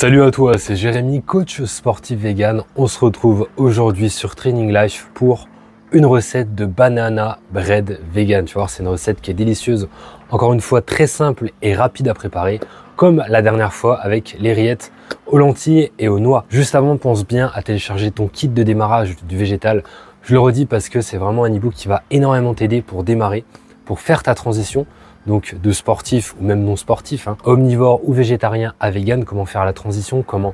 Salut à toi, c'est Jérémy, coach sportif vegan. On se retrouve aujourd'hui sur Training Life pour une recette de banana bread vegan. Tu vois, c'est une recette qui est délicieuse, encore une fois très simple et rapide à préparer, comme la dernière fois avec les rillettes aux lentilles et aux noix. Juste avant, pense bien à télécharger ton kit de démarrage du végétal. Je le redis parce que c'est vraiment un e-book qui va énormément t'aider pour démarrer, pour faire ta transition. Donc de sportif ou même non sportif, omnivore ou végétarien à vegan, comment faire la transition, comment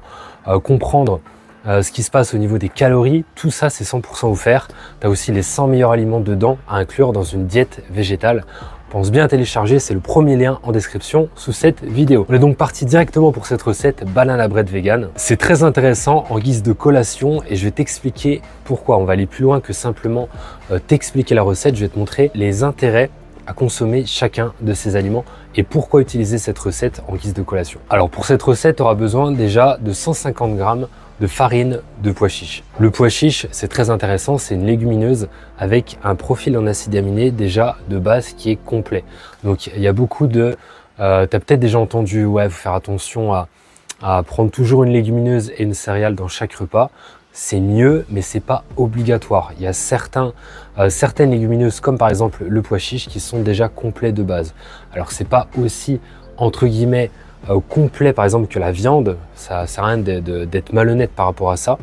comprendre ce qui se passe au niveau des calories, tout ça c'est 100% offert. Tu as aussi les 100 meilleurs aliments dedans à inclure dans une diète végétale. Pense bien à télécharger, c'est le premier lien en description sous cette vidéo. On est donc parti directement pour cette recette banana bread vegan. C'est très intéressant en guise de collation et je vais t'expliquer pourquoi. On va aller plus loin que simplement t'expliquer la recette, je vais te montrer les intérêts à consommer chacun de ces aliments et pourquoi utiliser cette recette en guise de collation. Alors pour cette recette, tu auras besoin déjà de 150 g de farine de pois chiche. Le pois chiche, c'est très intéressant, c'est une légumineuse avec un profil en acides aminés déjà de base qui est complet. Donc il y a beaucoup de... tu as peut-être déjà entendu, ouais, faut faire attention à prendre toujours une légumineuse et une céréale dans chaque repas. C'est mieux, mais c'est pas obligatoire. Il y a certaines légumineuses, comme par exemple le pois chiche, qui sont déjà complets de base. Alors c'est pas aussi, entre guillemets, complet par exemple que la viande. Ça sert à rien d'être malhonnête par rapport à ça.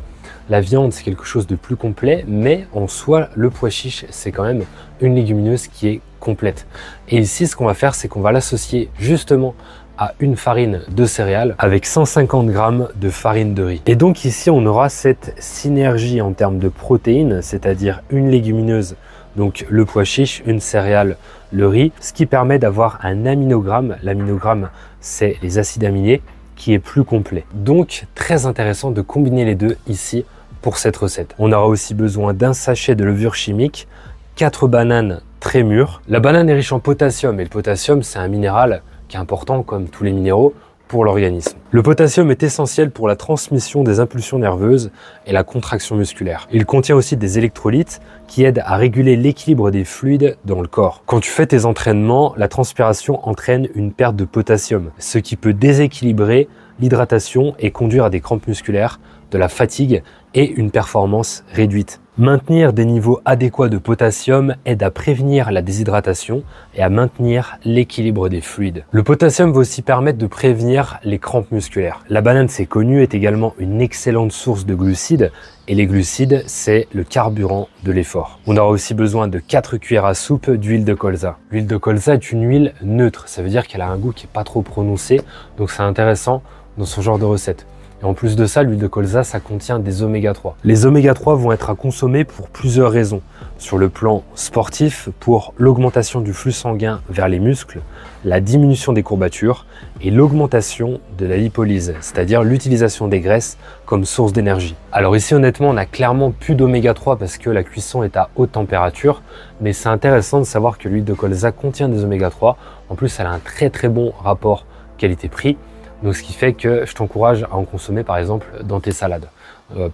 La viande, c'est quelque chose de plus complet, mais en soi, le pois chiche, c'est quand même une légumineuse qui est complète. Et ici, ce qu'on va faire, c'est qu'on va l'associer justement à une farine de céréales avec 150 g de farine de riz. Et donc ici, on aura cette synergie en termes de protéines, c'est-à-dire une légumineuse, donc le pois chiche, une céréale, le riz, ce qui permet d'avoir un aminogramme. L'aminogramme, c'est les acides aminés, qui est plus complet. Donc, très intéressant de combiner les deux ici pour cette recette. On aura aussi besoin d'un sachet de levure chimique, 4 bananes très mûres. La banane est riche en potassium et le potassium, c'est un minéral qui est important comme tous les minéraux pour l'organisme. Le potassium est essentiel pour la transmission des impulsions nerveuses et la contraction musculaire. Il contient aussi des électrolytes qui aident à réguler l'équilibre des fluides dans le corps. Quand tu fais tes entraînements, la transpiration entraîne une perte de potassium, ce qui peut déséquilibrer l'hydratation et conduire à des crampes musculaires, de la fatigue et une performance réduite. Maintenir des niveaux adéquats de potassium aide à prévenir la déshydratation et à maintenir l'équilibre des fluides. Le potassium va aussi permettre de prévenir les crampes musculaires. La banane, c'est connu, est également une excellente source de glucides et les glucides, c'est le carburant de l'effort. On aura aussi besoin de 4 cuillères à soupe d'huile de colza. L'huile de colza est une huile neutre, ça veut dire qu'elle a un goût qui n'est pas trop prononcé, donc c'est intéressant dans ce genre de recette. Et en plus de ça, l'huile de colza, ça contient des oméga 3. Les oméga 3 vont être à consommer pour plusieurs raisons. Sur le plan sportif, pour l'augmentation du flux sanguin vers les muscles, la diminution des courbatures et l'augmentation de la lipolyse, c'est-à-dire l'utilisation des graisses comme source d'énergie. Alors ici, honnêtement, on n'a clairement plus d'oméga 3 parce que la cuisson est à haute température, mais c'est intéressant de savoir que l'huile de colza contient des oméga 3. En plus, elle a un très très bon rapport qualité-prix. Donc ce qui fait que je t'encourage à en consommer par exemple dans tes salades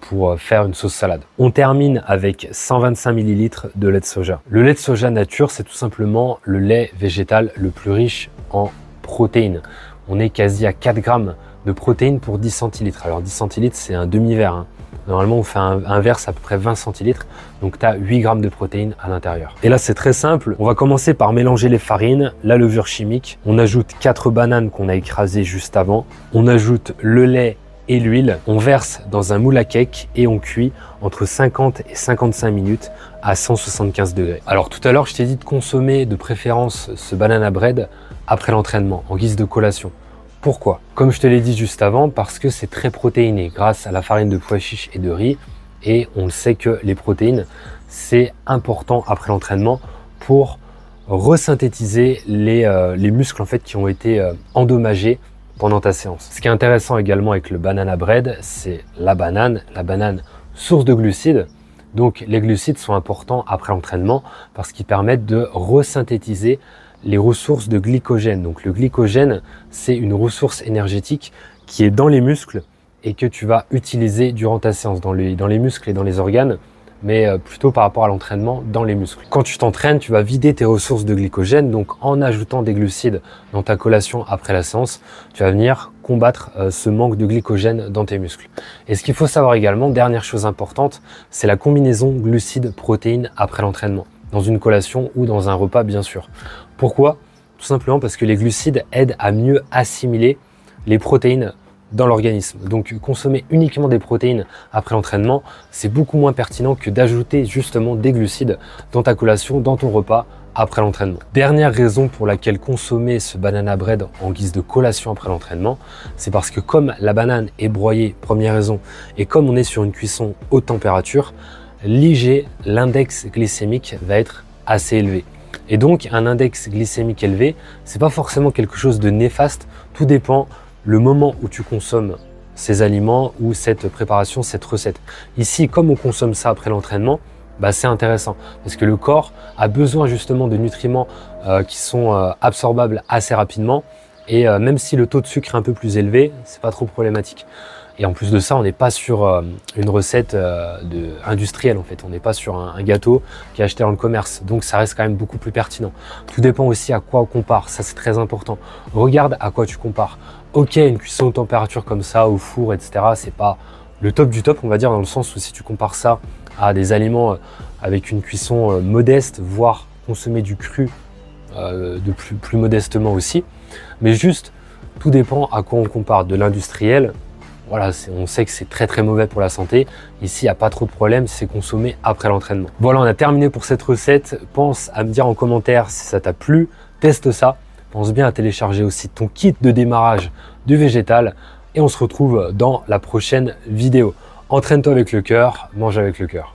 pour faire une sauce salade. On termine avec 125 ml de lait de soja. Le lait de soja nature, c'est tout simplement le lait végétal le plus riche en protéines. On est quasi à 4 g de protéines pour 10 centilitres. Alors 10 centilitres, c'est un demi-verre. Normalement, on fait un verre, c'est à peu près 20 centilitres. Donc, tu as 8 g de protéines à l'intérieur. Et là, c'est très simple. On va commencer par mélanger les farines, la levure chimique. On ajoute 4 bananes qu'on a écrasées juste avant. On ajoute le lait et l'huile. On verse dans un moule à cake et on cuit entre 50 et 55 minutes à 175 degrés. Alors, tout à l'heure, je t'ai dit de consommer de préférence ce banana bread après l'entraînement, en guise de collation. Pourquoi? Comme je te l'ai dit juste avant, parce que c'est très protéiné grâce à la farine de pois chiche et de riz. Et on le sait que les protéines, c'est important après l'entraînement pour resynthétiser les muscles en fait, qui ont été endommagés pendant ta séance. Ce qui est intéressant également avec le banana bread, c'est la banane source de glucides. Donc les glucides sont importants après l'entraînement parce qu'ils permettent de resynthétiser les ressources de glycogène. Donc le glycogène, c'est une ressource énergétique qui est dans les muscles et que tu vas utiliser durant ta séance, dans les muscles et dans les organes, mais plutôt par rapport à l'entraînement dans les muscles. Quand tu t'entraînes, tu vas vider tes ressources de glycogène, donc en ajoutant des glucides dans ta collation après la séance, tu vas venir combattre ce manque de glycogène dans tes muscles. Et ce qu'il faut savoir également, dernière chose importante, c'est la combinaison glucides-protéines après l'entraînement, dans une collation ou dans un repas bien sûr. Pourquoi? Tout simplement parce que les glucides aident à mieux assimiler les protéines dans l'organisme. Donc consommer uniquement des protéines après l'entraînement, c'est beaucoup moins pertinent que d'ajouter justement des glucides dans ta collation, dans ton repas après l'entraînement. Dernière raison pour laquelle consommer ce banana bread en guise de collation après l'entraînement, c'est parce que comme la banane est broyée, première raison, et comme on est sur une cuisson haute température, l'IG, l'index glycémique, va être assez élevé. Et donc un index glycémique élevé, c'est pas forcément quelque chose de néfaste, tout dépend le moment où tu consommes ces aliments ou cette préparation, cette recette. Ici, comme on consomme ça après l'entraînement, c'est intéressant parce que le corps a besoin justement de nutriments qui sont absorbables assez rapidement et même si le taux de sucre est un peu plus élevé, c'est pas trop problématique. Et en plus de ça, on n'est pas sur une recette industrielle en fait, on n'est pas sur un gâteau qui est acheté dans le commerce, donc ça reste quand même beaucoup plus pertinent. Tout dépend aussi à quoi on compare, ça c'est très important. Regarde à quoi tu compares. Ok, une cuisson de température comme ça, au four, etc., c'est pas le top du top, on va dire, dans le sens où si tu compares ça à des aliments avec une cuisson modeste, voire consommer du cru de plus modestement aussi. Mais juste, tout dépend à quoi on compare. De l'industriel, voilà, on sait que c'est très très mauvais pour la santé. Ici, il n'y a pas trop de problème, c'est consommé après l'entraînement. Voilà, on a terminé pour cette recette. Pense à me dire en commentaire si ça t'a plu. Teste ça. Pense bien à télécharger aussi ton kit de démarrage du végétal. Et on se retrouve dans la prochaine vidéo. Entraîne-toi avec le cœur, mange avec le cœur.